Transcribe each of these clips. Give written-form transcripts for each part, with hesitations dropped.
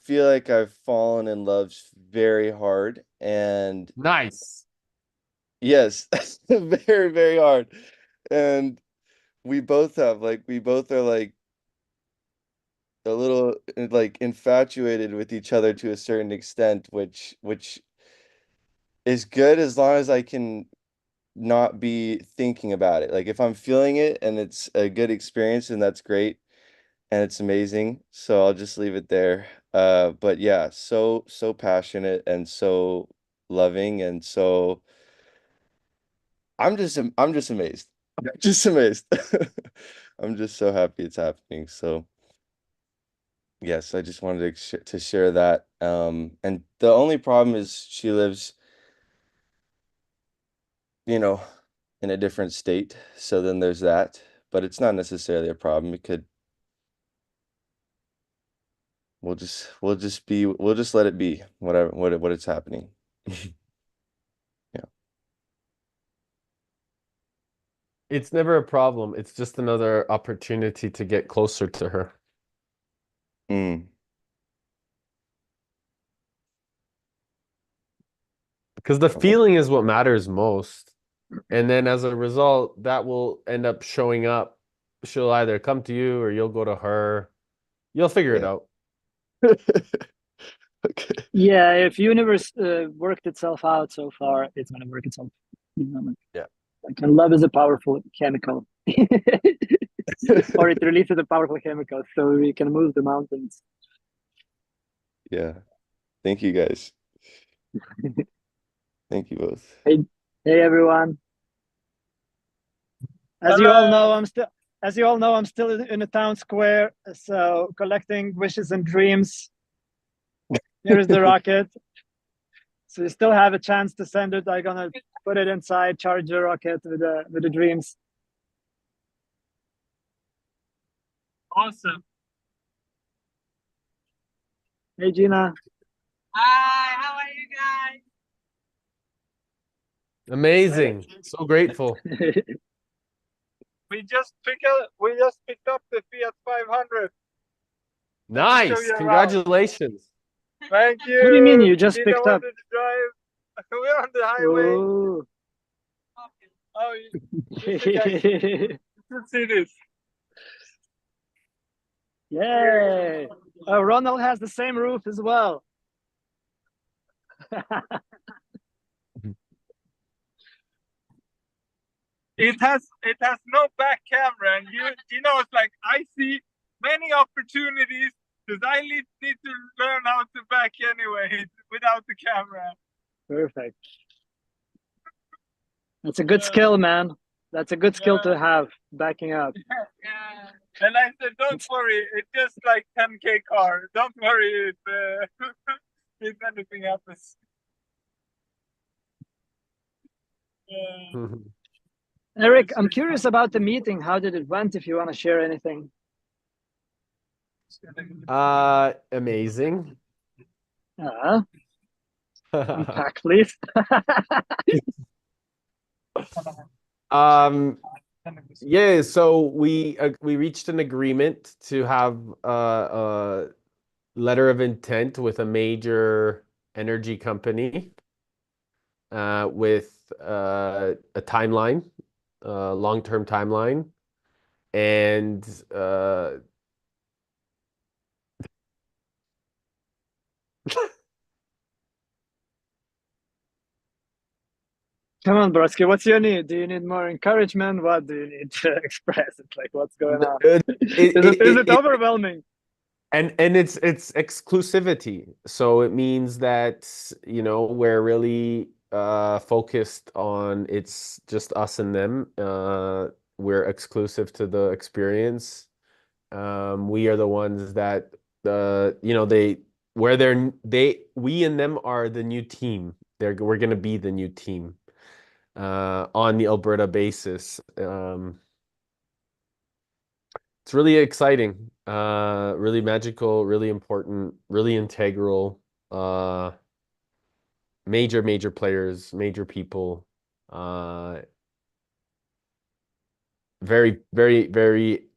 feel like I've fallen in love very hard, and Nice. yes, very, very hard. And we both have like we both are like a little like infatuated with each other to a certain extent, which is good as long as I can not be thinking about it. Like if I'm feeling it and it's a good experience, and that's great and it's amazing. So I'll just leave it there. But yeah, so passionate and so loving, and so I'm just amazed. Just amazed. I'm just so happy it's happening. So yes, I just wanted to share that. And the only problem is she lives, you know, in a different state. So then there's that, but it's not necessarily a problem. It could we'll just let it be whatever what it's happening. Yeah. It's never a problem. It's just another opportunity to get closer to her. Mm, Because the oh, feeling is what matters most. And then as a result, that will end up showing up. She'll either come to you or you'll go to her. You'll figure it yeah. out. Okay. Yeah, if universe worked itself out so far, it's gonna work itself. You know, Yeah. like love is a powerful chemical, or it releases a powerful chemical, so we can move the mountains. Yeah. Thank you guys. Thank you both. Hey, hey everyone! As you all know, Hello. I'm still in the town square, so collecting wishes and dreams. Here is the rocket. So you still have a chance to send it. I'm gonna put it inside, charge the rocket with the dreams. Awesome. Hey Gina. Hi, how are you guys? Amazing. So grateful. We just picked up the Fiat 500. Let me show Nice. you around. Congratulations. Thank What do you mean you. you just Gina picked up? wanted to drive. We're on the highway. Oh. Oh, you should see this. Yay! Oh, Ronald has the same roof as well. It has no back camera, and it's like I see many opportunities because I need to learn how to back anyway without the camera. Perfect. That's a good skill, man. That's a good skill to have, backing up. Yeah. And I said, don't worry, it's just like 10K car. Don't worry if anything happens. Yeah. Eric, I'm curious about the meeting. How did it went, if you want to share anything? Amazing. Unpack, please. Um, yeah, so we reached an agreement to have a letter of intent with a major energy company with a timeline, long-term timeline, and Come on, Brodsky, what's your need? Do you need more encouragement? What do you need to express? It's like, what's going on? Is it overwhelming? And it's exclusivity. So it means that, we're really focused on it's just us and them. We're exclusive to the experience. We are the ones that we and them are the new team. We're gonna be the new team on the Alberta basis. It's really exciting, really magical, really important, really integral. Major players, major people. Very, very, very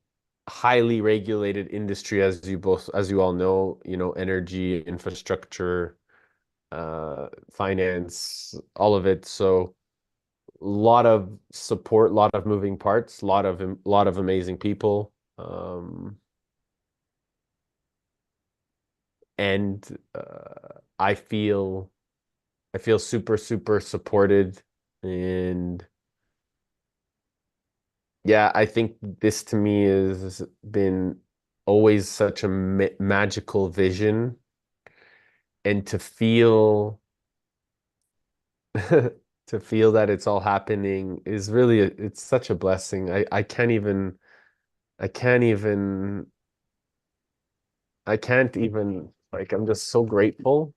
highly regulated industry, as you all know, energy, infrastructure, finance, all of it. So a lot of support, a lot of moving parts, a lot of amazing people. And I feel super, super supported. And yeah, I think this to me has been always such a magical vision. And to feel to feel that it's all happening is really it's such a blessing. I can't even I can't even like I'm just so grateful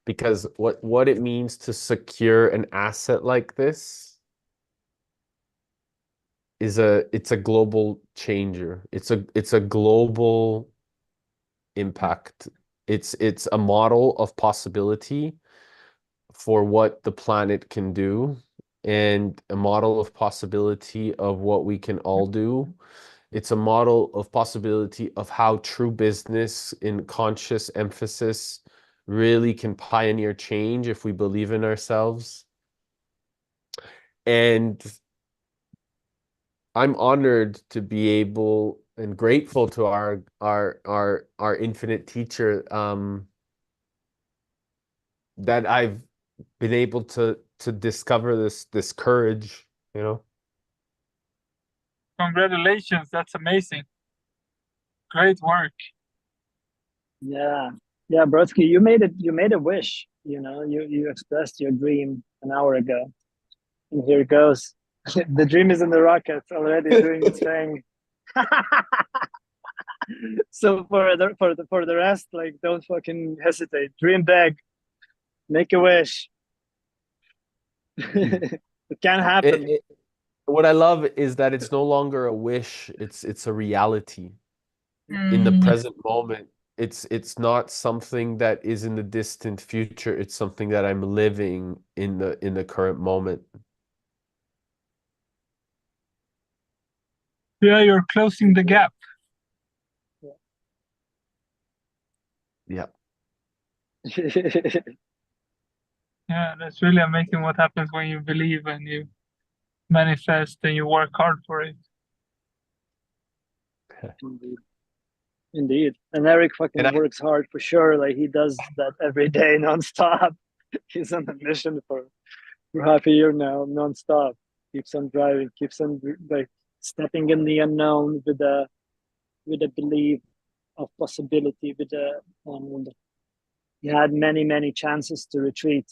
because what it means to secure an asset like this is it's a global changer. It's a global impact. It's a model of possibility for what the planet can do and a model of possibility of what we can all do. It's a model of possibility of how true business in conscious emphasis really can pioneer change if we believe in ourselves. And I'm honored to be able and grateful to our infinite teacher that I've been able to discover this courage, you know. Congratulations, that's amazing. Great work. Yeah, yeah, Brodsky, you made it. You made a wish. You expressed your dream an hour ago, and here it goes. The dream is in the rocket already doing its thing. So for the rest, like, don't fucking hesitate. Dream big, make a wish. It can happen. What I love is that it's no longer a wish, it's a reality in the present moment. It's not something that is in the distant future. It's something that I'm living in the current moment. Yeah, you're closing the gap. Yeah. Yeah, that's really amazing what happens when you believe and you manifest and you work hard for it. Indeed. Indeed. And Eric And fucking works hard for sure. Like, he does that every day nonstop. He's on a mission for half a year now, nonstop. Keeps on driving, keeps on like stepping in the unknown with a belief of possibility, and he had many chances to retreat.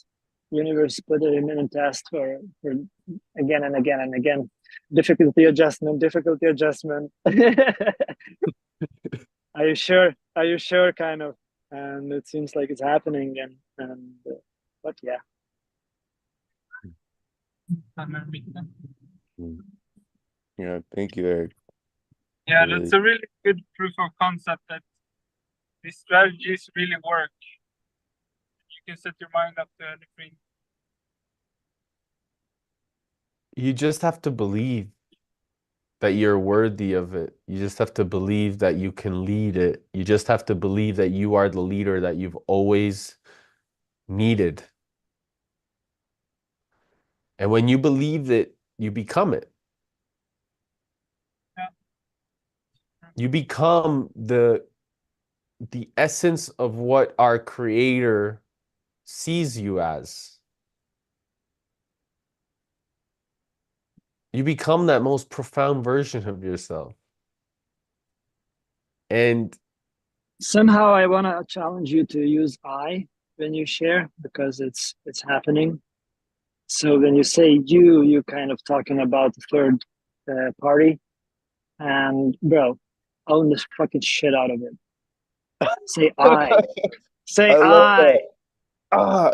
Universe put him in a test for again and again and again. Difficulty adjustment, difficulty adjustment. Are you sure? Are you sure? Kind of. And it seems like it's happening. But yeah. Yeah, thank you, Eric. Yeah, Really. that's a really good proof of concept that these strategies really work. You can set your mind up to anything. you just have to believe that you're worthy of it. You just have to believe that you can lead it. You just have to believe that you are the leader that you've always needed. And when you believe it, you become it. Yeah. You become the essence of what our creator sees you as. You become that most profound version of yourself. And Somehow I want to challenge you to use I when you share, because it's happening. So when you say you're kind of talking about the third party. And bro, own this fucking shit out of it. Say I. Say I love I.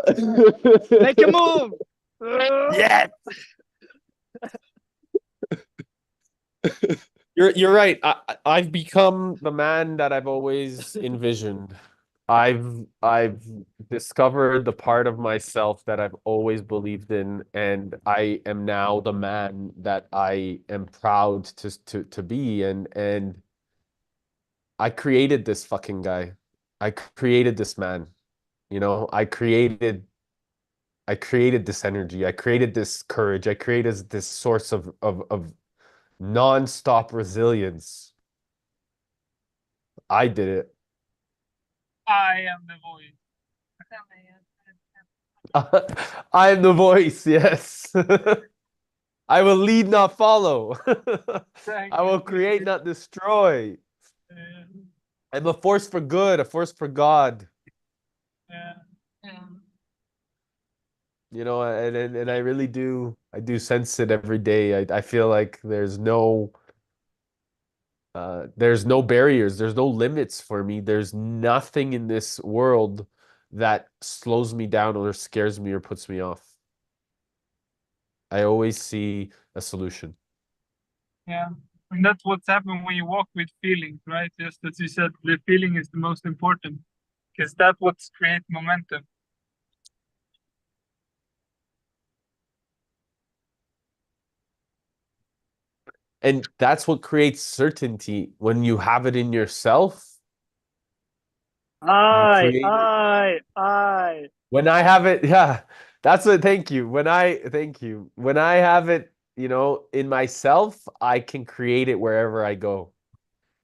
that. Make a move. yes. You're right. I've become the man that I've always envisioned. I've discovered the part of myself that I've always believed in, and I am now the man that I am proud to be. And I created this fucking guy. I created this man. You know, I created this energy. I created this courage. I created this source of non-stop resilience. I did it. I am the voice. I am the voice, yes. I will lead, not follow. Thank I you. will create, not destroy. Yeah. I'm a force for good, a force for God. Yeah. Yeah. You know, and I really do, I do sense it every day. I feel like there's no barriers, there's no limits for me. There's nothing in this world that slows me down or scares me or puts me off. I always see a solution. Yeah. And that's what's happened when you walk with feelings, right? Just as you said, the feeling is the most important because that's what creates momentum. And that's what creates certainty. When you have it in yourself, you create it. I. When I have it, yeah, that's what, thank you. When I have it, in myself, I can create it wherever I go.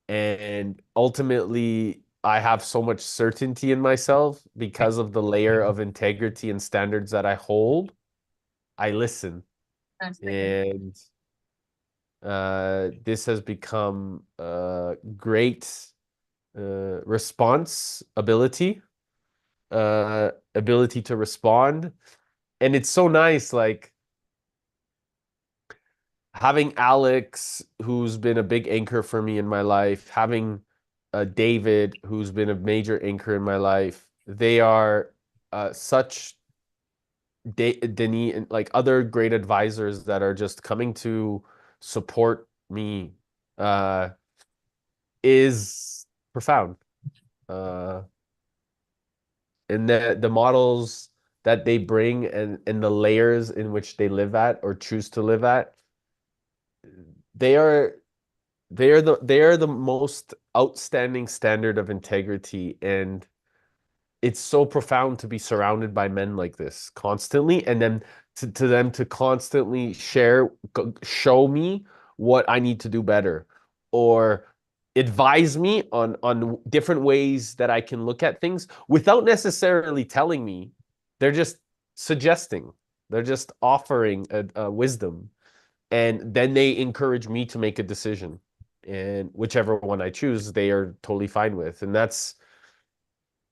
And ultimately, I have so much certainty in myself because of the layer of integrity and standards that I hold. I listen. And this has become a great response ability to respond. And it's so nice, like having Alex, who's been a big anchor for me in my life, having David, who's been a major anchor in my life. They are such Denis and like other great advisors that are just coming to support me uh, is profound. Uh, and the models that they bring and the layers in which they live at or choose to live at, they are they are the most outstanding standard of integrity. And it's so profound to be surrounded by men like this constantly, and then to them to constantly show me what I need to do better, or advise me on different ways that I can look at things without necessarily telling me. They're just suggesting. They're just offering a wisdom, and then they encourage me to make a decision. And whichever one I choose, they are totally fine with. And that's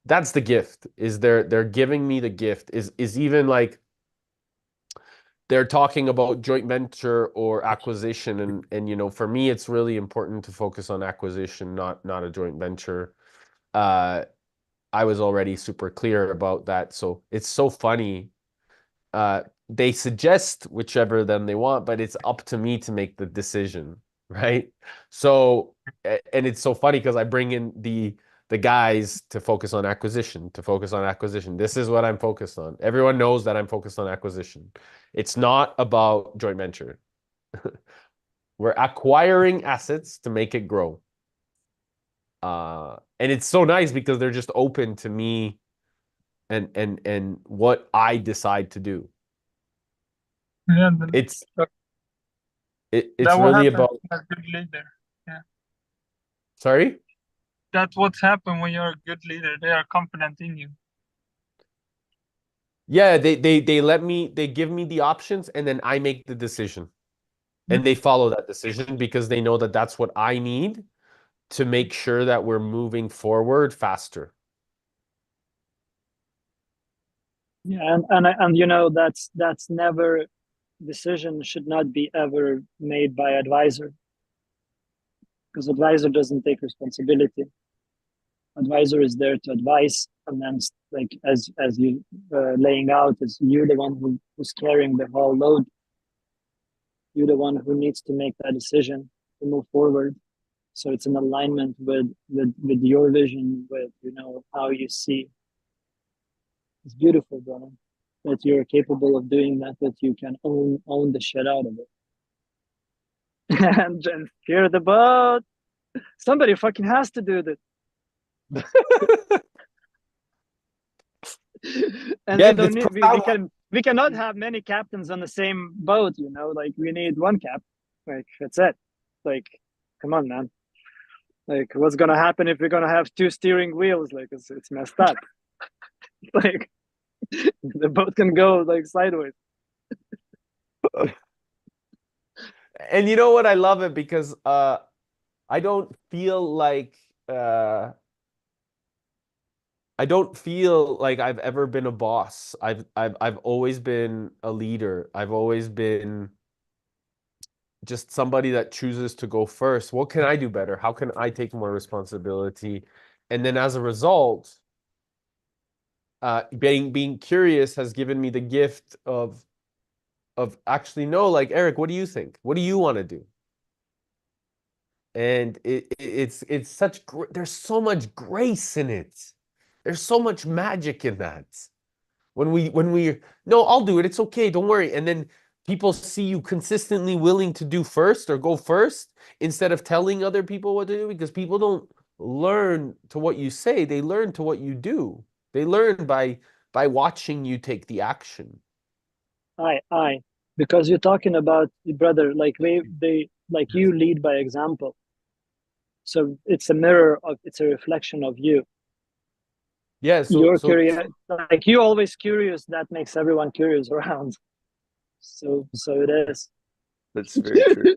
the gift. Is they're giving me the gift. Is even like they're talking about joint venture or acquisition, and for me it's really important to focus on acquisition, not a joint venture. I was already super clear about that, so it's so funny. They suggest whichever them they want, but it's up to me to make the decision, right? So, and it's so funny because I bring in the guys to focus on acquisition, to focus on acquisition. This is what I'm focused on. Everyone knows that I'm focused on acquisition. It's not about joint venture. We're acquiring assets to make it grow. And it's so nice because they're just open to me and what I decide to do. Yeah, It's that it's what really happens about. when you're a good leader. Yeah. Sorry? That's what's happened when you're a good leader. They are confident in you. Yeah, they give me the options and then I make the decision. And they follow that decision because they know that that's what I need to make sure that we're moving forward faster. Yeah, and that's never, decision should not be ever made by advisor, because advisor doesn't take responsibility. Advisor is there to advise, and then like as you laying out, is you're the one who's carrying the whole load. You're the one who needs to make that decision to move forward. So it's in alignment with your vision, with how you see. It's beautiful, brother. That you're capable of doing that. That you can own the shit out of it. And just steer the boat. Somebody fucking has to do this. And Yeah, we don't it's need profound. we cannot have many captains on the same boat, like we need one cap. Like that's it. Like, come on, man. Like, what's gonna happen if we're gonna have two steering wheels? Like, it's messed up. Like, the boat can go like sideways. And you know what? I love it because I don't feel like I don't feel like I've ever been a boss. I've always been a leader. I've always been just somebody that chooses to go first. What can I do better? How can I take more responsibility? And then as a result, being curious has given me the gift of actually no, like Eric, what do you think? What do you want to do? And it's such there's so much grace in it. There's so much magic in that. When we no, I'll do it. It's okay. Don't worry. And then people see you consistently willing to do first or go first instead of telling other people what to do, because people don't learn to what you say. They learn to what you do. They learn by watching you take the action. I because you're talking about brother, like they like you lead by example. So it's a reflection of you. Yeah, so You're so curious, like you always curious. That makes everyone curious around. So it is. That's very true.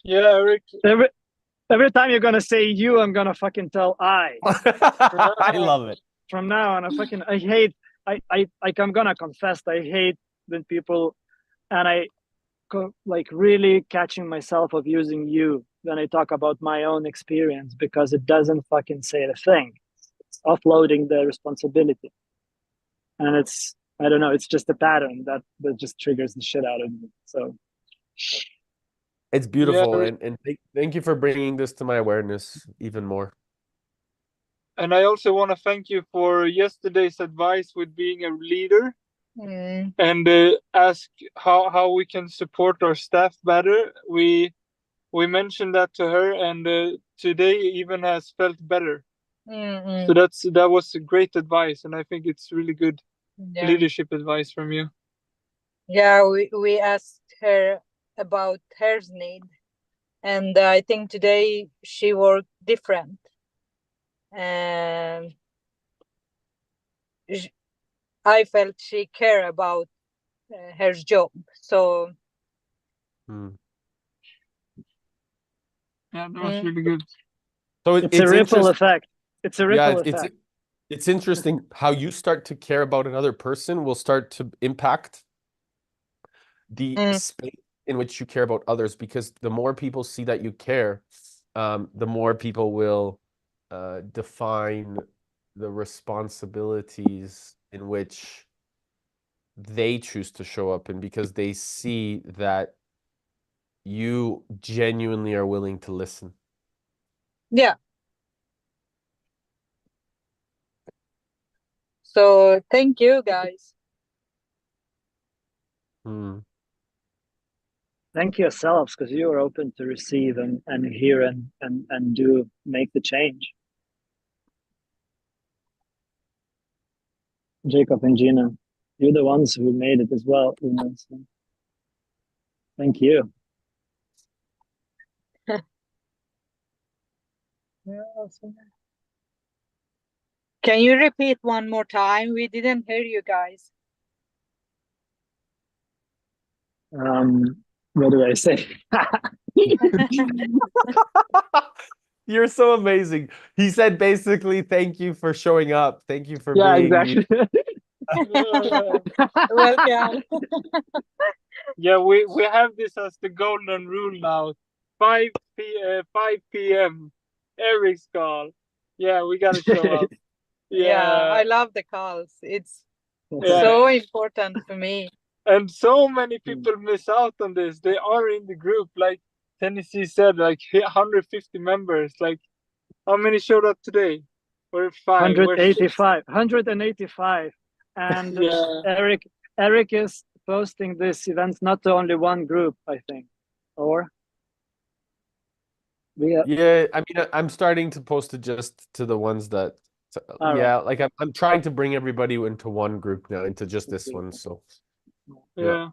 Yeah, Eric. Every time you're gonna say you, I'm gonna fucking tell I. I love it. From now on, I hate. I'm gonna confess. I hate when people, and like really catching myself of using you when I talk about my own experience, because it doesn't fucking say the thing. It's offloading the responsibility, and I don't know. It's just a pattern that just triggers the shit out of me. So It's Yeah, beautiful, and thank you for bringing this to my awareness even more. and I also want to thank you for yesterday's advice with being a leader and ask how we can support our staff better. We mentioned that to her, and today even has felt better. So that was a great advice, and I think it's really good leadership advice from you. Yeah, we asked her about her need, and I think today she worked different. And I felt she care about her job. So Yeah, that was really good. So it's a ripple effect. It's a ripple yeah, effect. it's interesting how you start to care about another person will start to impact the space in which you care about others, because the more people see that you care, the more people will define the responsibilities in which they choose to show up in, because they see that you genuinely are willing to listen. yeah. So thank you guys. Thank yourselves, because you are open to receive and hear and do make the change. Jacob and Gina, you're the ones who made it as well. So thank you. Can you repeat one more time? We didn't hear you guys. What do I say? You're so amazing. He said basically, thank you for showing up. Thank you for Yeah, being exactly. Welcome. Yeah, we have this as the golden rule now. 5 p.m. Eric's call. Yeah, we gotta show up. Yeah, Yeah, I love the calls. It's yeah. so important for me. And so many people miss out on this. They are in the group, like Tennessee said, like 150 members. Like, how many showed up today? We're 5. We're 6. 185. And Yeah. Eric is posting this event not to only one group, I think. Or Yeah, I mean, I'm starting to post it just to the ones that, yeah, like I'm trying to bring everybody into one group now, into just this one. So, Yeah.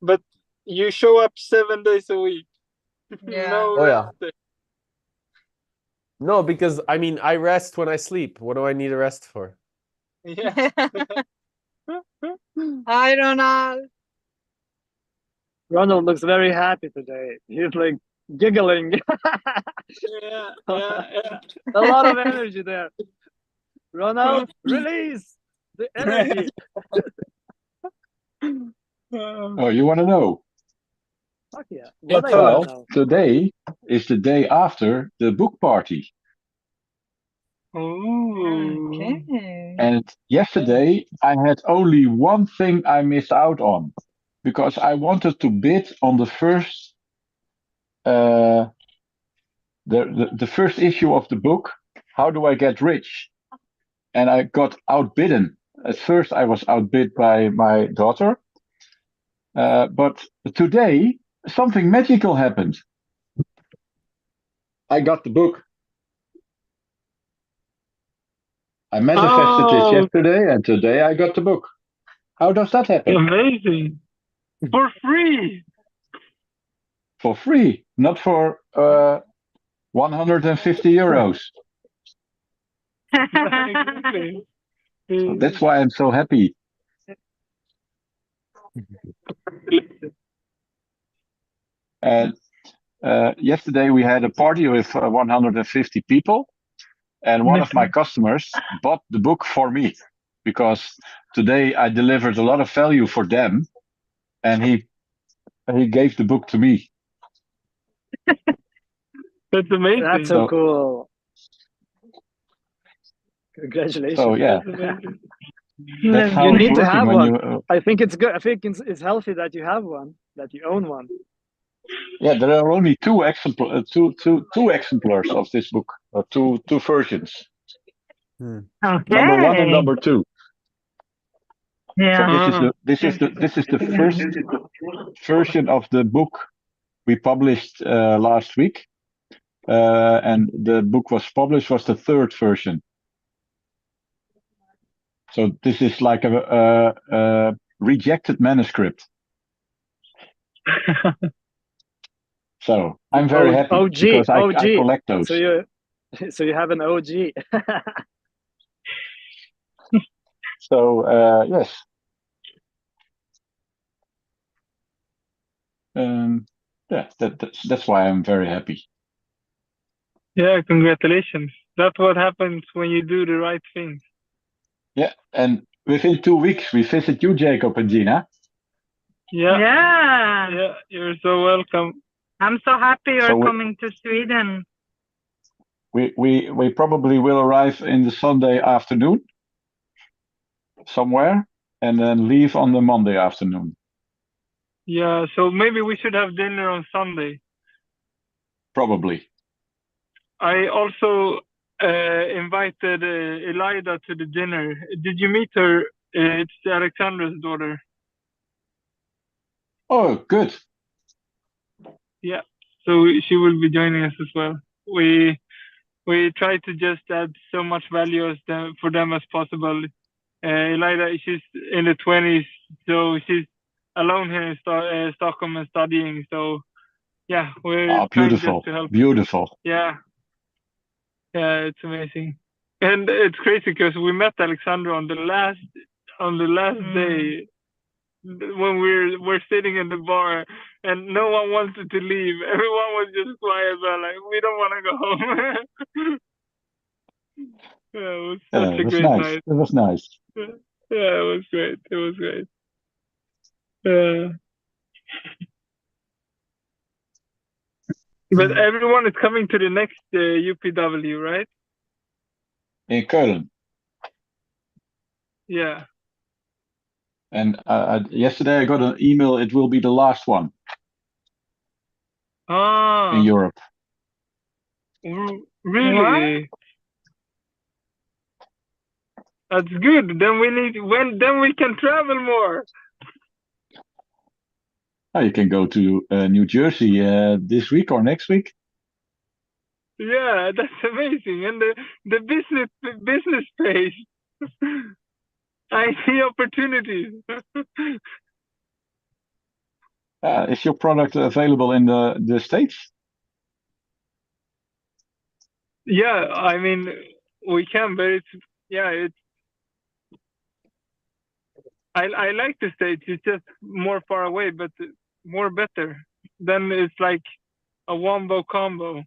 But you show up 7 days a week. Yeah. No Oh, yeah. rest day. No, because I mean, I rest when I sleep. What do I need a rest for? Yeah. Hi, Ronald. Ronald looks very happy today. He's like giggling. Yeah. Yeah. A lot of energy there. Ronald, release the energy. Oh, you want to know? Fuck yeah. What I Well, want to know. today is the day after the book party. Ooh. Okay. And yesterday I had only one thing I missed out on because I wanted to bid on the first the first issue of the book, How Do I Get Rich? And I got outbidden. At first I was outbid by my daughter. But today something magical happened. I got the book. I manifested it yesterday, and today I got the book. How does that happen? Amazing. For free. For free, not for 150 euros. Exactly. So that's why I'm so happy. And yesterday we had a party with 150 people, and one of my customers bought the book for me because today I delivered a lot of value for them, and he gave the book to me. That's amazing. That's so cool. Congratulations. So yeah, that's how You it's need to working have when one. you. I think it's good. I think it's healthy that you have one, that you own one. Yeah, there are only two exemplars of this book, or two versions. Okay. Number 1 and number 2. Yeah. So this is the first version of the book we published last week, and the book was the third version. So this is like a rejected manuscript. So I'm very happy because I collect those. So you have an OG. So yes. Yeah, that's why I'm very happy. Yeah, congratulations. That's what happens when you do the right things. Yeah, and within 2 weeks we visit you, Jacob and Gina. Yeah. Yeah. Yeah, you're so welcome. I'm so happy you're coming to Sweden. We probably will arrive in the Sunday afternoon somewhere and then leave on the Monday afternoon. Yeah, so maybe we should have dinner on Sunday. Probably. I also invited Elida to the dinner. Did you meet her? It's Alexandra's daughter. Oh, good. Yeah, so she will be joining us as well. We try to just add so much value for them as possible. Elida, she's in the 20s, so she's alone here in Stockholm and studying. So yeah, we're trying just to help. Beautiful. Yeah, it's amazing, and it's crazy because we met Alexandra on the last day when we're sitting in the bar and no one wanted to leave. Everyone was just quiet, but like we don't want to go home. Yeah, it was such a great night. It was nice. Yeah, it was great. It was great. Yeah. But everyone is coming to the next UPW, right? In Köln. Yeah. And yesterday I got an email. It will be the last one in Europe. Really? That's good. Then we can travel more. Oh, you can go to New Jersey this week or next week. Yeah, that's amazing. And the business space. I see opportunities. Is your product available in the States? Yeah, I mean we can, but it's I like the States. It's just more far away, but more better. Then it's like a wombo combo.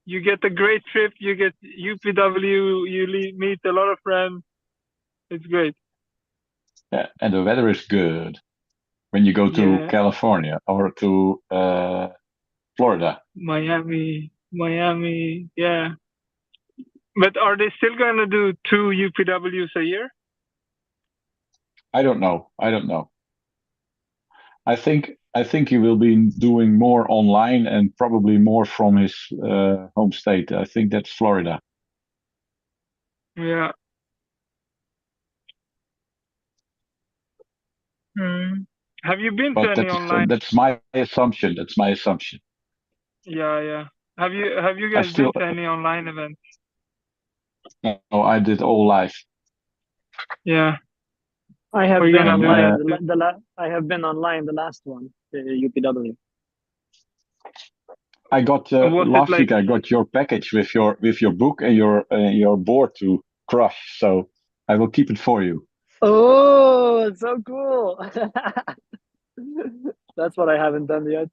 You get a great trip. You get UPW. You meet a lot of friends. It's great. Yeah, and the weather is good when you go to California or to Florida. Miami, yeah. But are they still gonna do 2 UPWs a year? I don't know. I think he will be doing more online and probably more from his home state. I think that's Florida. Yeah. Have you been to any online? That's my assumption. Yeah. Have you guys been to any online events? No, I did all live. Yeah. I have been online. I have been online the last one, the UPW. I got last week. I got your package with your book and your board to crush. So I will keep it for you. Oh, it's so cool! That's what I haven't done yet.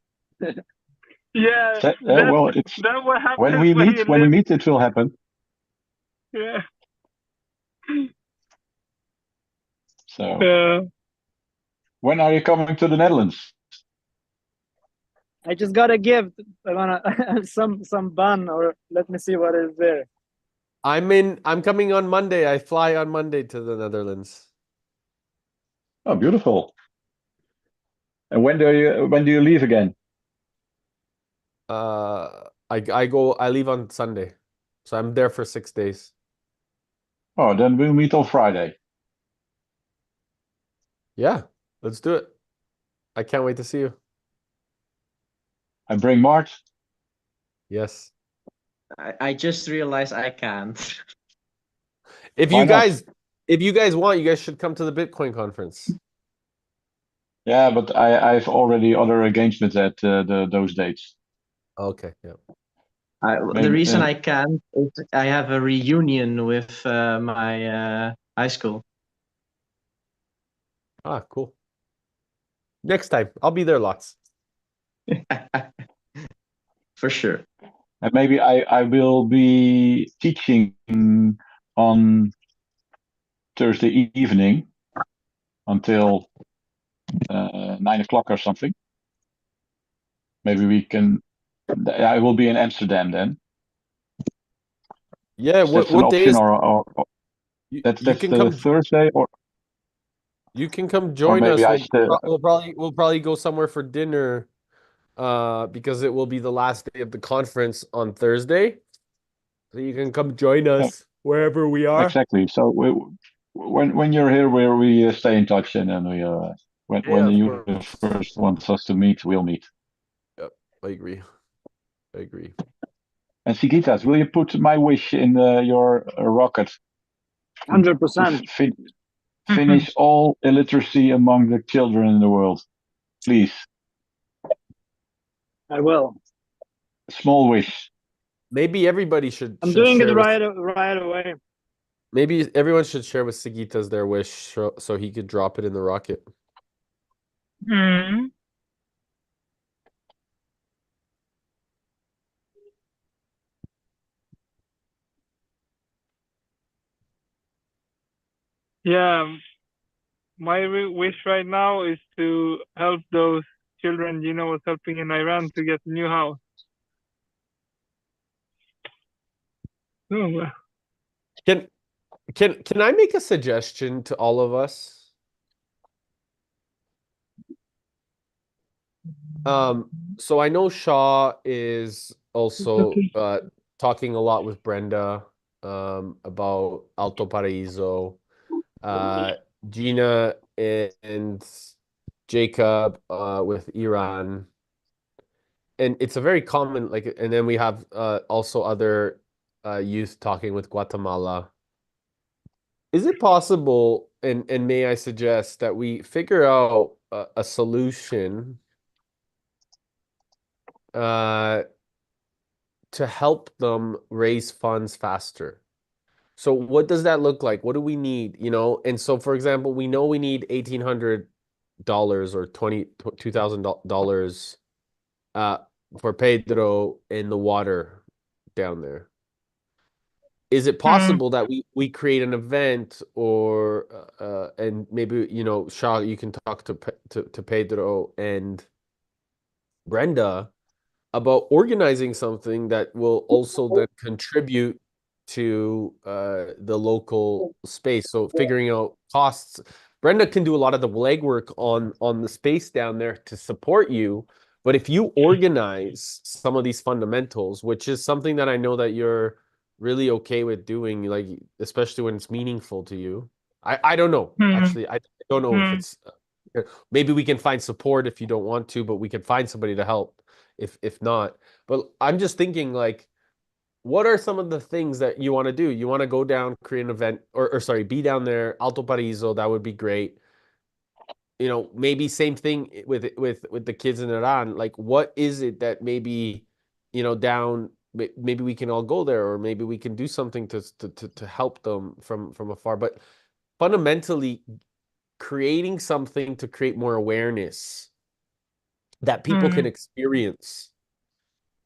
Yeah. Well, it's that what happens when we meet. It will happen. Yeah. So. When are you coming to the Netherlands? I just got a gift. I wanna some bun, or let me see what is there. I'm coming on Monday. I fly on Monday to the Netherlands. Oh, beautiful. And when do you leave again? I leave on Sunday. So I'm there for 6 days. Oh, then we'll meet on Friday. Yeah, let's do it. I can't wait to see you. I bring Mart. Yes. I just realized I can't. If you guys want, you guys should come to the Bitcoin conference. Yeah, but I've already other engagements at those dates. Okay, yeah. The reason I can't is I have a reunion with my high school. Ah, cool. Next time, I'll be there lots. For sure. And maybe I will be teaching on Thursday evening until 9 o'clock or something. Maybe we can. I will be in Amsterdam then. Yeah, what day is? Or that's Thursday, or you can come join us. We'll probably go somewhere for dinner, because it will be the last day of the conference on Thursday. So you can come join us wherever we are. Exactly. So when you're here, we stay in touch, and then we when the universe wants us to meet, we'll meet. Yep, I agree. And Sigitas, will you put my wish in your rocket? 100%. Finish all illiteracy among the children in the world, please. I will. Small wish. Maybe everybody should. I'm doing it right away. Maybe everyone should share with Sigitas their wish, so he could drop it in the rocket. Yeah, my wish right now is to help those children Gina was helping in Iran to get a new house. Oh, well. Can I make a suggestion to all of us? So I know Shaw is also talking a lot with Brenda about Alto Paraíso. Gina and Jacob with Iran. And it's a very common, like, and then we have also other youth talking with Guatemala. Is it possible, and may I suggest that we figure out a solution to help them raise funds faster? So what does that look like? What do we need? And so, for example, we know we need $1,800 or $2,000 for Pedro in the water down there. Is it possible that we create an event, or and maybe Shaw, you can talk to Pedro and Brenda about organizing something that will also then contribute to the local space. So figuring out costs. Brenda can do a lot of the legwork on the space down there to support you. But if you organize some of these fundamentals, which is something that I know that you're really okay with doing, like especially when it's meaningful to you. I don't know. Actually, I don't know if it's maybe we can find support if you don't want to, but we can find somebody to help if not. But I'm just thinking, like, what are some of the things that you want to do? You want to go down, create an event, or sorry, be down there, Alto Paraiso, that would be great. Maybe same thing with the kids in Iran. Like, what is it that maybe, down, maybe we can all go there, or maybe we can do something to help them from afar. But fundamentally, creating something to create more awareness that people can experience,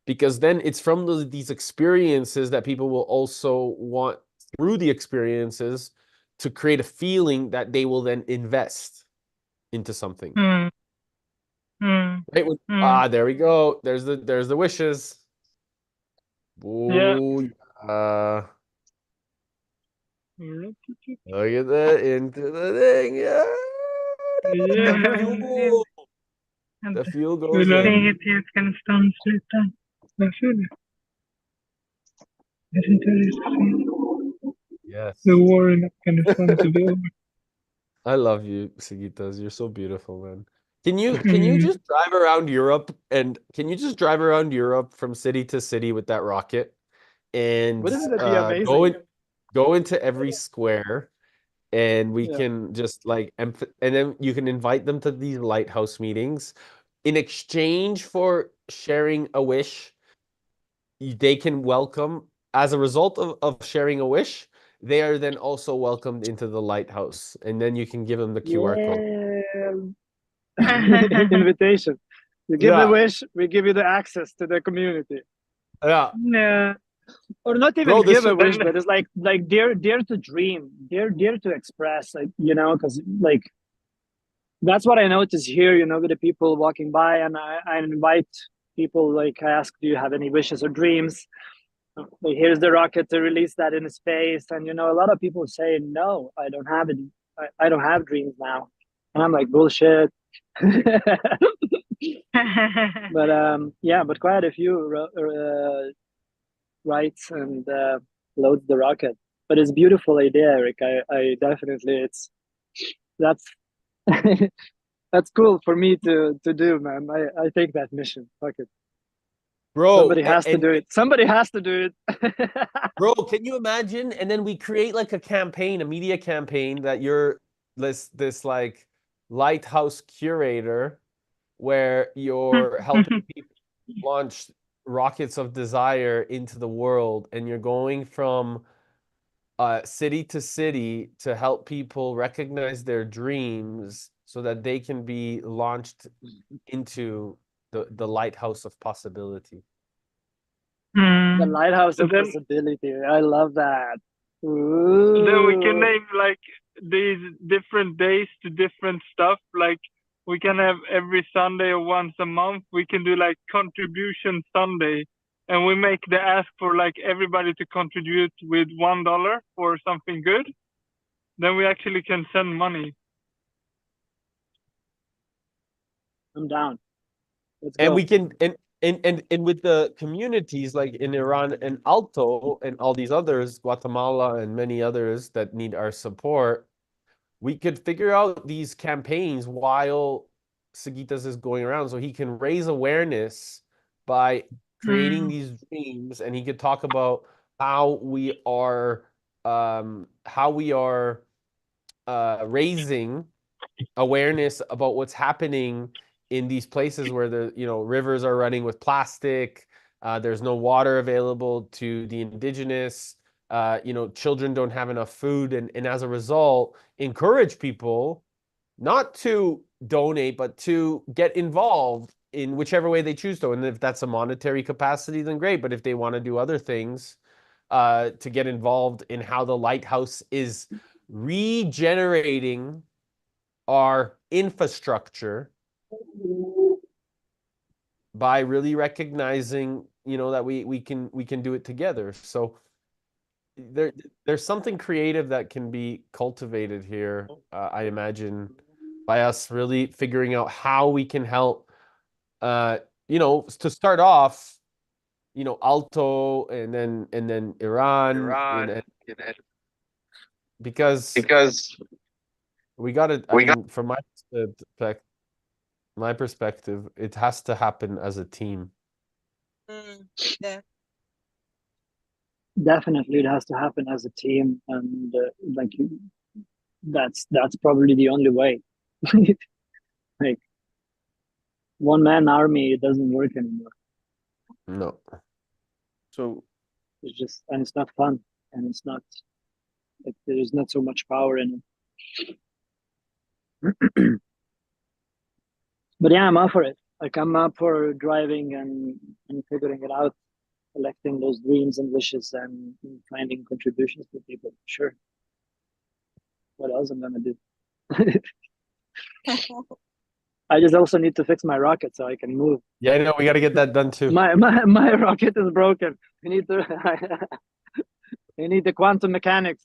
because then it's from these experiences that people will also want, through the experiences, to create a feeling that they will then invest into something. Right? There we go. There's the wishes. Ooh, yeah. Look at that, into the thing. Yeah. The fuel goes in. Eget kan stan sluta. Varför det? Är det inte det? Yes. The war in Afghanistan to be over. I love you, Sigitas. You're so beautiful, man. Can you just drive around Europe, and can you just drive around Europe from city to city with that rocket, and Wouldn't that be amazing? go into every square, and we can just like and then you can invite them to these lighthouse meetings. In exchange for sharing a wish, they can welcome, as a result of sharing a wish, they are then also welcomed into the lighthouse, and then you can give them the QR code. Invitation. You give the wish, we give you the access to the community. Yeah. Or not even give a wish, but it's like dare to dream, dare to express, like, because like that's what I notice here, with the people walking by, and I invite people, like I ask, do you have any wishes or dreams? Like, here's the rocket to release that in space, and a lot of people say, no, I don't have it. I don't have dreams now, and I'm like, bullshit. But quite a few writes and loads the rocket. But it's a beautiful idea, Eric. I definitely, that's that's cool for me to do, man. I take that mission. Fuck it. Bro, somebody has to do it. Somebody has to do it. Bro, can you imagine? And then we create like a campaign, a media campaign, that you're this like lighthouse curator, where you're helping people launch rockets of desire into the world, and you're going from city to city to help people recognize their dreams so that they can be launched into the lighthouse of possibility. The lighthouse of possibility. I love that. Ooh. Then we can name like these different days to different stuff. Like we can have every Sunday or once a month. We can do like contribution Sunday, and we make the ask for like everybody to contribute with $1 for something good, then we actually can send money. I'm down. Let's And go. we can and with the communities like in Iran and Alto and all these others, Guatemala and many others that need our support, we could figure out these campaigns while Sagitas is going around, so he can raise awareness by creating these dreams, and he could talk about how we are raising awareness about what's happening in these places where the rivers are running with plastic. There's no water available to the indigenous. Children don't have enough food, and as a result, encourage people not to donate, but to get involved in whichever way they choose to. And if that's a monetary capacity, then great. But if they want to do other things, to get involved in how the Lighthouse is regenerating our infrastructure by really recognizing, that we can do it together. So there's something creative that can be cultivated here, I imagine, by us really figuring out how we can help, to start off, Alto and then Iran, because we got to, I mean, from my perspective, it has to happen as a team. Yeah. Definitely, it has to happen as a team, and that's probably the only way. Like one man army, it doesn't work anymore. No. So it's just, and it's not fun, and it's not like there's not so much power in it. But yeah, I'm up for it. Like I'm up for driving and figuring it out, collecting those dreams and wishes, and finding contributions for people. Sure. What else I'm gonna do? I just also need to fix my rocket so I can move. Yeah, I know, we got to get that done too. My rocket is broken. We need to we need the quantum mechanics.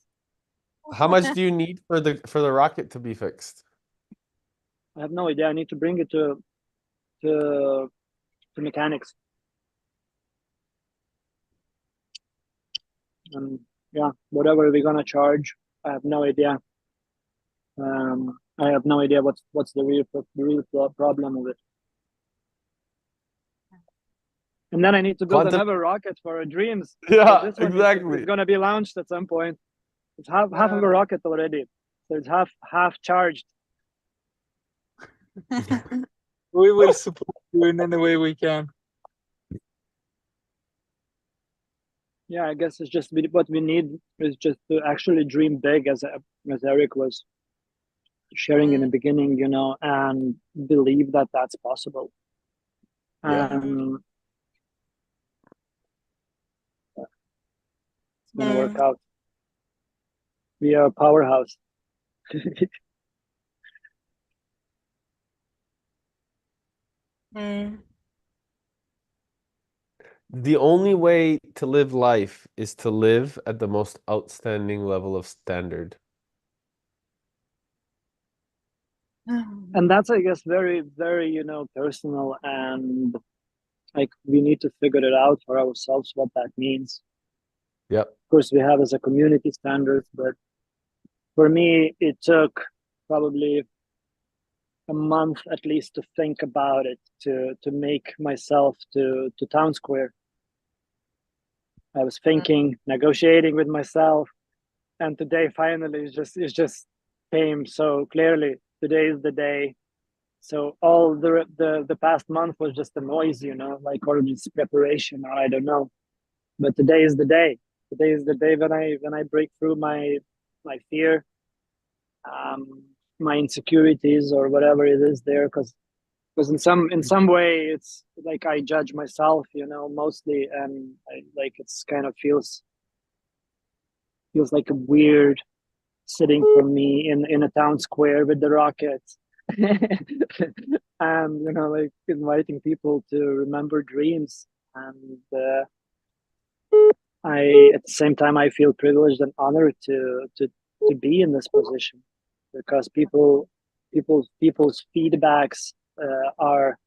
How much do you need for the rocket to be fixed? I have no idea. I need to bring it to mechanics. And yeah, whatever we're gonna charge, I have no idea. I have no idea what's the real problem with it. And then I need to build another rocket for our dreams. Yeah, this one exactly. is gonna be launched at some point. It's half of a rocket already, so it's half charged. We will support you in any way we can. Yeah, I guess it's just what we need is just to actually dream big, as Eric was sharing in the beginning, and believe that that's possible. Yeah. It's gonna work out. We are a powerhouse. The only way to live life is to live at the most outstanding level of standard. And that's, I guess, very, very, personal, and like we need to figure it out for ourselves what that means. Yep. Of course, we have as a community standards, but for me, it took probably a month at least to think about it, to make myself to town square. I was thinking, negotiating with myself, and today finally it just came so clearly. Today is the day. So all the past month was just a noise, or just preparation, or I don't know. But today is the day. Today is the day when I break through my fear, my insecurities, or whatever it is there, because in some way it's like I judge myself, mostly, and it's kind of feels like a weird sitting for me in a town square with the rockets. And like inviting people to remember dreams, And I, at the same time, I feel privileged and honored to be in this position, because people's feedbacks are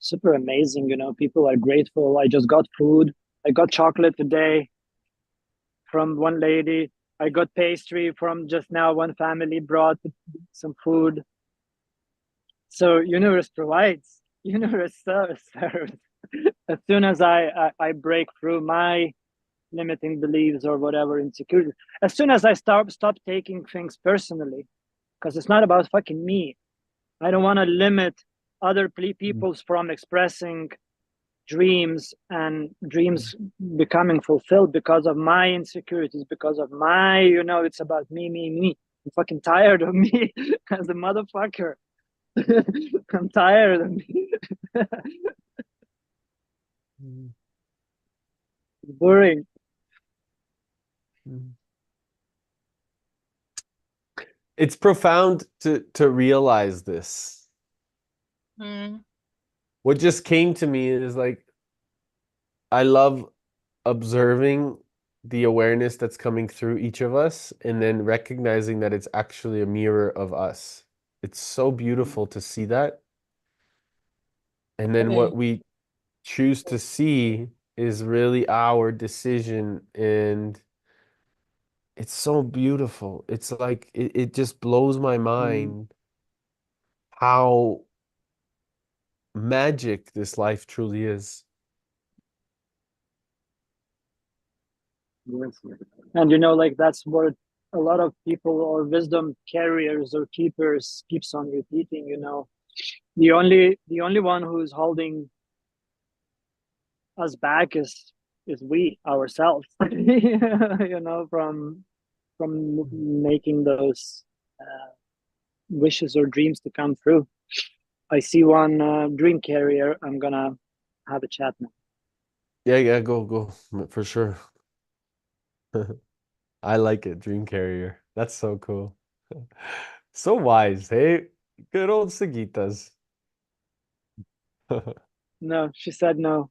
super amazing. You know, people are grateful. I just got food. I got chocolate today from one lady. I got pastry from just now. One family brought some food. So universe provides. Universe serves. As soon as I break through my limiting beliefs or whatever insecurity, as soon as I stop taking things personally, because it's not about fucking me. I don't want to limit other people's from expressing dreams and dreams becoming fulfilled because of my insecurities, because of my, it's about me. I'm fucking tired of me as a motherfucker. I'm tired of me. It's boring. It's profound to realize this. What just came to me is like, I love observing the awareness that's coming through each of us and then recognizing that it's actually a mirror of us. It's so beautiful to see that. And then what we choose to see is really our decision, and it's so beautiful. It's like it just blows my mind how magic this life truly is. Yes. And like that's what a lot of people or wisdom carriers or keepers keeps on repeating. The only one who's holding us back is we ourselves. From making those wishes or dreams to come through. I see one dream carrier. I'm gonna have a chat now. Yeah, go for sure. I like it, Dream Carrier. That's so cool. So wise, hey? Good old Sagitas. No, she said no.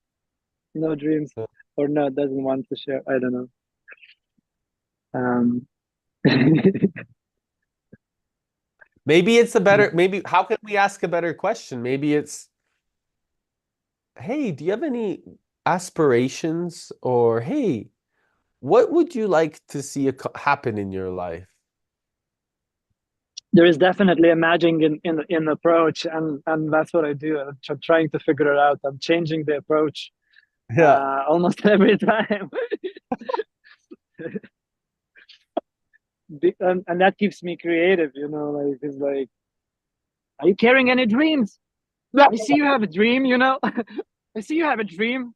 No dreams. Or no, doesn't want to share. I don't know. Maybe it's a better, maybe how can we ask a better question? Maybe it's, hey, do you have any aspirations? Or hey, what would you like to see happen in your life? There is definitely a magic in approach, and that's what I do. I'm trying to figure it out. I'm changing the approach Yeah. almost every time. And that keeps me creative, like it's like, are you carrying any dreams? I see you have a dream, I see you have a dream.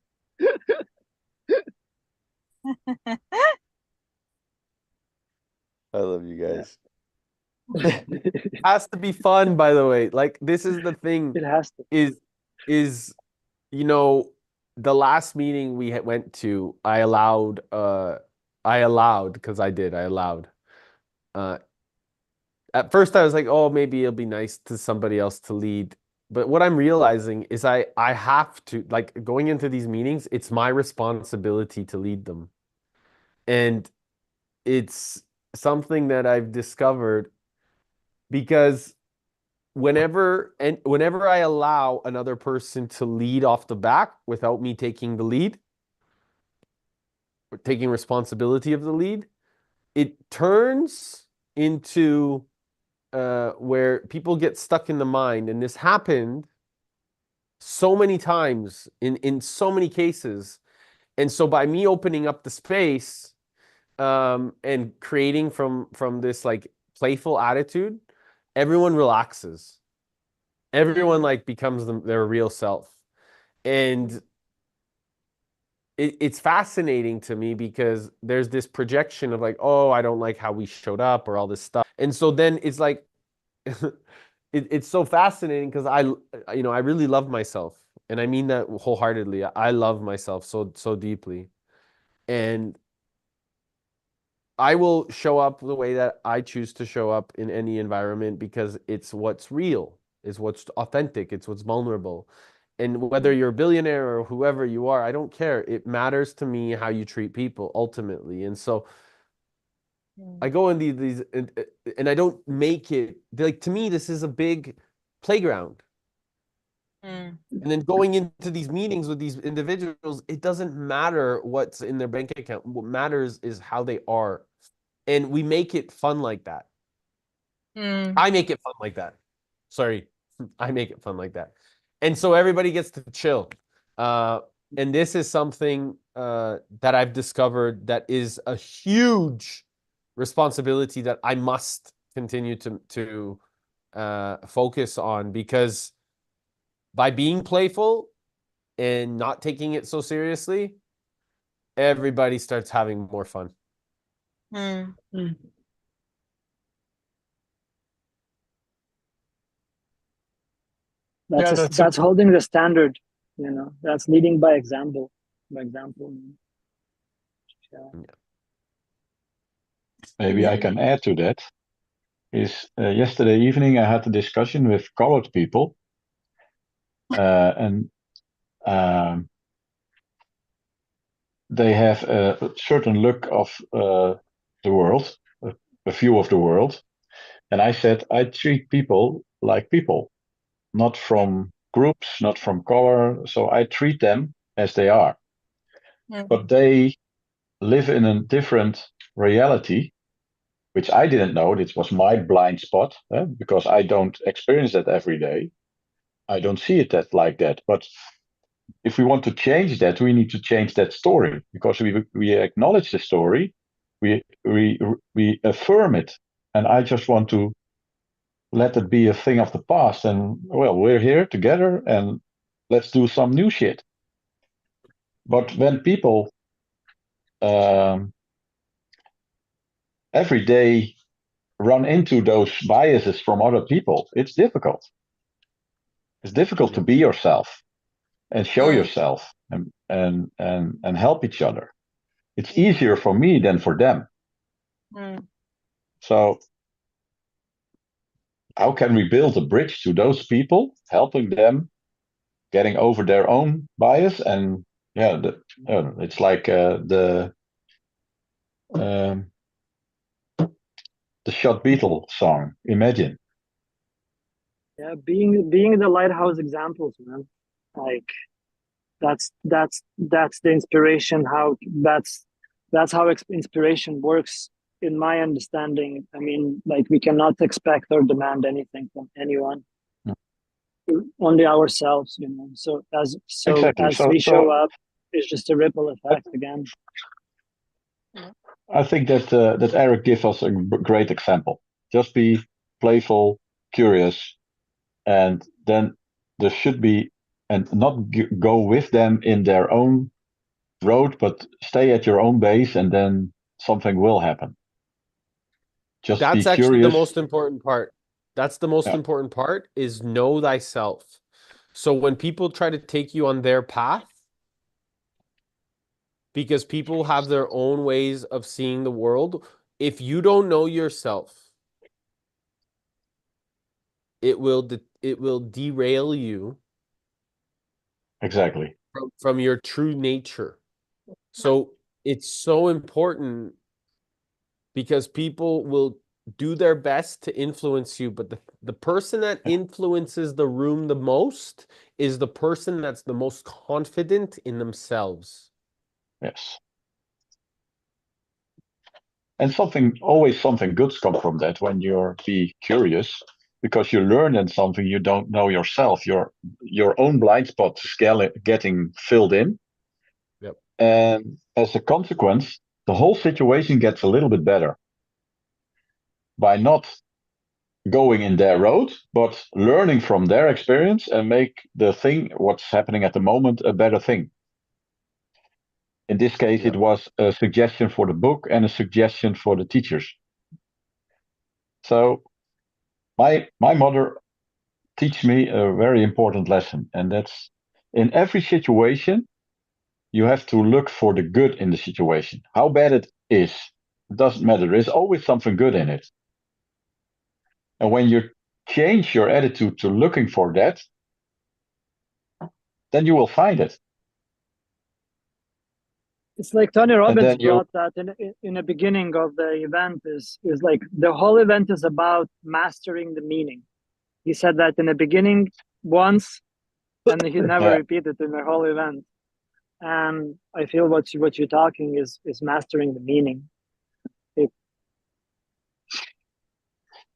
I love you guys. It has to be fun, by the way. Like, this is the thing. It has to. Is the last meeting we went to, I allowed because I allowed. At first I was like, oh, maybe it'll be nice to somebody else to lead. But what I'm realizing is I have to, like, going into these meetings, it's my responsibility to lead them. And it's something that I've discovered because whenever I allow another person to lead off the back without me taking the lead, or taking responsibility of the lead, it turns into where people get stuck in the mind. And this happened so many times in so many cases. And so by me opening up the space and creating from this like playful attitude, everyone relaxes. Everyone like becomes their real self. And it's fascinating to me because there's this projection of like, oh, I don't like how we showed up or all this stuff. And so then it's like, it's so fascinating because I really love myself. And I mean that wholeheartedly. I love myself so deeply. And I will show up the way that I choose to show up in any environment because it's what's real, it's what's authentic, it's what's vulnerable. And whether you're a billionaire or whoever you are, I don't care. It matters to me how you treat people ultimately. And so I go in these and I don't make it like, to me, this is a big playground. And then going into these meetings with these individuals, it doesn't matter what's in their bank account. What matters is how they are. And we make it fun like that. I make it fun like that. Sorry, I make it fun like that. And so everybody gets to chill. And this is something that I've discovered that is a huge responsibility that I must continue to focus on, because by being playful and not taking it so seriously, everybody starts having more fun. That's holding the standard, you know. That's leading by example. By example. Yeah. Maybe I can add to that. Is yesterday evening I had a discussion with colored people, and they have a certain look of the world, a view of the world. And I said, I treat people like people, not from groups, not from color. So I treat them as they are. But they live in a different reality, which I didn't know. This was my blind spot, because I don't experience that every day. I don't see it like that. But if we want to change that, we need to change that story, because we acknowledge the story, we affirm it, and I just want to let it be a thing of the past. And well, we're here together, and let's do some new shit. But when people every day run into those biases from other people, it's difficult. It's difficult to be yourself and show yourself and help each other. It's easier for me than for them. So how can we build a bridge to those people, helping them getting over their own bias? And yeah, it's like the Shot Beetle song, Imagine. Yeah, being the lighthouse examples, man. Like that's the inspiration. That's how inspiration works, in my understanding. I mean, like, we cannot expect or demand anything from anyone, only ourselves, you know. So Exactly. as we show up, it's just a ripple effect again. I think that Eric gives us a great example. Just be playful, curious, and then there should be, and not go with them in their own road, but stay at your own base, and then something will happen. Just That's be actually curious. the most important part. That's the most important part, is know thyself. So when people try to take you on their path, because people have their own ways of seeing the world, if you don't know yourself, it will derail you. Exactly. From your true nature. So it's so important, because people will do their best to influence you, but the person that influences the room the most is the person that's the most confident in themselves. Yes. And always something good comes from that when you're curious, because you learn in something you don't know yourself. Your own blind spot is getting filled in. Yep. And as a consequence, the whole situation gets a little bit better by not going in their road, but learning from their experience and make the thing, what's happening at the moment, a better thing. In this case, It was a suggestion for the book and a suggestion for the teachers. So my mother teach me a very important lesson, and that's, in every situation, you have to look for the good in the situation. How bad it is, it doesn't matter. There's always something good in it. And when you change your attitude to looking for that, then you will find it. It's like Tony Robbins then you- brought that in the beginning of the event is like the whole event is about mastering the meaning. He said that in the beginning once, and he never Yeah. repeated in the whole event. And I feel what you're talking is mastering the meaning.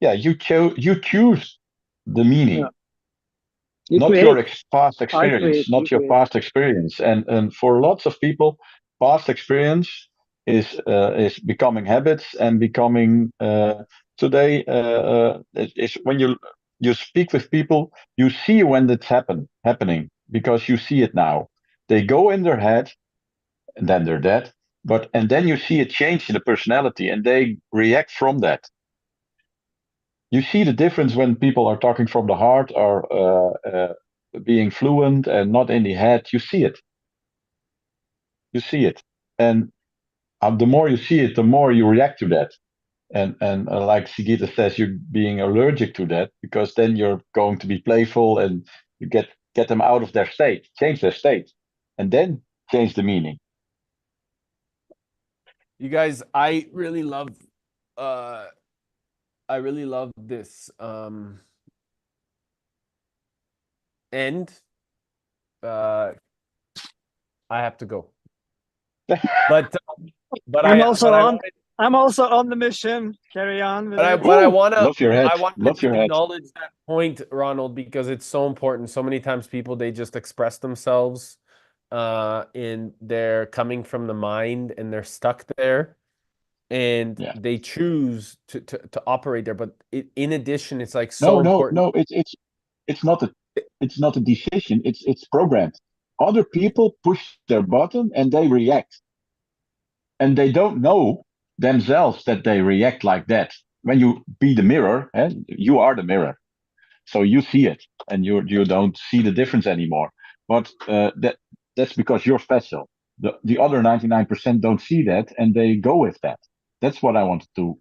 Yeah, you choose the meaning. Yeah. You Not create. your past experience, create, not you your create. past experience. And for lots of people, past experience is becoming habits and becoming today is when you speak with people, you see when it's happening because you see it now. They go in their head and then they're dead. And then you see a change in the personality and they react from that. You see the difference when people are talking from the heart or being fluent and not in the head. You see it. You see it. And the more you see it, the more you react to that. And like Sigita says, you're being allergic to that because then you're going to be playful and you get them out of their state, change their state, and then change the meaning. You guys, I really love this end. I have to go. But I'm also on the mission. Carry on. But I want to Love your head. acknowledge that point, Ronald, because it's so important. So many times people, they just express themselves and they're coming from the mind and they're stuck there and they choose to operate there. But in addition, it's like so important. No, it's not a decision. It's programmed. Other people push their button and they react. And they don't know themselves that they react like that. When you be the mirror, you are the mirror. So you see it and you don't see the difference anymore. But that's because you're special. The other 99% don't see that and they go with that. That's what I wanted to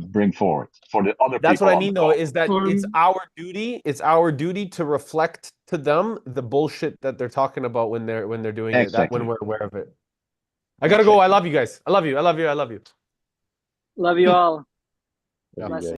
bring forward for the other people. That's what I mean, though, is that it's our duty. It's our duty to reflect to them the bullshit that they're talking about when they're doing it. That when we're aware of it. I gotta go. I love you guys. I love you. I love you. I love you. Love you all. Yeah. Blessings.